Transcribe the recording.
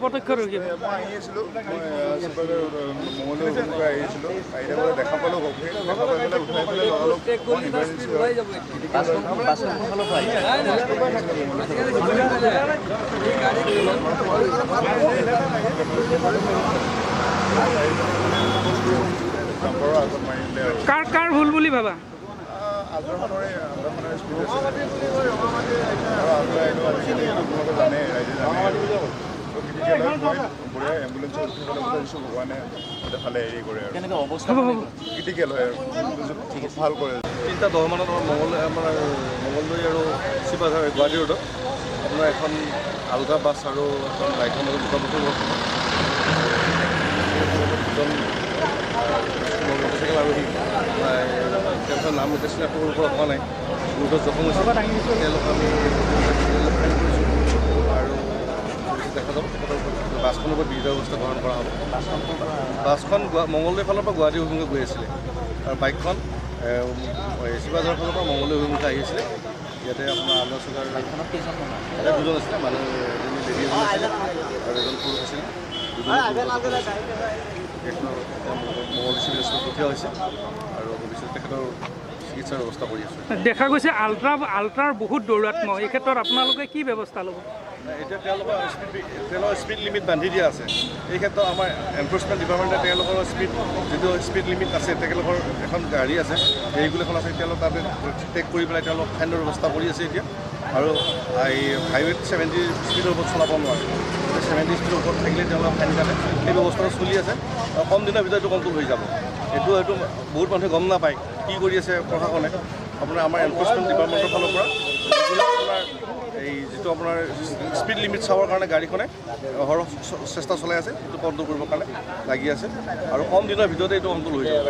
প্ৰত্যক্ষ ৰখি মই আহিছিলোঁ মঙলদৈ অভিমুখে আহিছিলোঁ আহি থাকোঁতে দেখা পালোঁ দেখা পাই পেলাই উঠাই পেলাই লগালগ ডাম্পাৰৰ আগত মাৰিলে আৰু কাৰ ভুল বুলি ভাবা? আগ্ৰহণৰে স্পীড আছে আৰু আগুৱাই আহিলোঁ আজিকালি আপোনালোকে জানে ৰাইজে জানে বঢ়িয়া এম্বুলেঞ্চত উঠি পেলাই পঠাইছোঁ ভগৱানে দেখালে হেৰি কৰে আৰু ক্ৰিটিকেল হয় আৰু ভাল কৰে। 3:10 মানত আমাৰ মঙলদৈ আৰু শিৱসাগৰ গুৱাহাটী ৰোডত আপোনাৰ এখন আলগা বাছ আৰু এখন বাইকৰ মাজত মুখামুখি মটৰচাইকেল আৰোহী তেওঁলোকৰ নাম উদ্দেশ্যে আকৌ ওপৰত হোৱা নাই গুৰুতৰ জখম হৈছে তেওঁলোক আমি আৰু দেখা যাব বাছখনৰ ওপৰত বিহিত ব্যৱস্থা গ্ৰহণ কৰা হ'ব। বাছখন মঙলদৈৰ ফালৰ পৰা গুৱাহাটী অভিমুখে গৈ আছিলে আৰু বাইকখন শিৱসাগৰৰ ফালৰ পৰা মঙলদৈ অভিমুখে আহি আছিলে। ইয়াতে আপোনাৰ আলোচনাৰ বাইকখনত ইয়াতে দুজন আছিলে মানুহ এজনী লেডি এজন আছিলে আৰু এজন পুৰুষ আছিলে মঙলদৈ চিভিল হস্পিটেলত পঠিওৱা হৈছে আৰু ভৱিষ্যতে তেখেতৰ চিকিৎসাৰ ব্যৱস্থা কৰি আছোঁ। দেখা গৈছে আল্ট্ৰাৰ বহুত দৌৰাত্মক, এই ক্ষেত্ৰত আপোনালোকে কি ব্যৱস্থা ল'ব? এতিয়া তেওঁলোকৰ স্পীড লিমিট বান্ধি দিয়া আছে। এই ক্ষেত্ৰত আমাৰ এনফৰ্চমেণ্ট ডিপাৰ্টমেণ্টে তেওঁলোকৰ যিটো স্পীড লিমিট আছে তেওঁলোকৰ এখন গাড়ী আছে ৰেগুলেশ্যন আছে তেওঁলোক তাতে চেক কৰি পেলাই তেওঁলোক ফাইনৰ ব্যৱস্থা কৰি আছে এতিয়া আৰু এই হাইৱেত 70 স্পীডৰ ওপৰত চলাব নোৱাৰে 70 স্পীডৰ ওপৰত থাকিলে তেওঁলোক ফাইন কাটে। সেই ব্যৱস্থাটো চলি আছে আৰু কম দিনৰ ভিতৰত এইটো কণ্ট্ৰল হৈ যাব। এইটো বহুত মানুহে গম নাপায় কি কৰি আছে প্ৰশাসনে। আপোনাৰ আমাৰ এনফৰ্চমেণ্ট ডিপাৰ্টমেণ্টৰ ফালৰ পৰা আপোনাৰ এই যিটো আপোনাৰ স্পীড লিমিট চাবৰ কাৰণে গাড়ীখনে অহৰহ চেষ্টা চলাই আছে এইটো কণ্ট্ৰল কৰিবৰ কাৰণে লাগি আছে আৰু কম দিনৰ ভিতৰতে এইটো কণ্ট্ৰল হৈ যাব।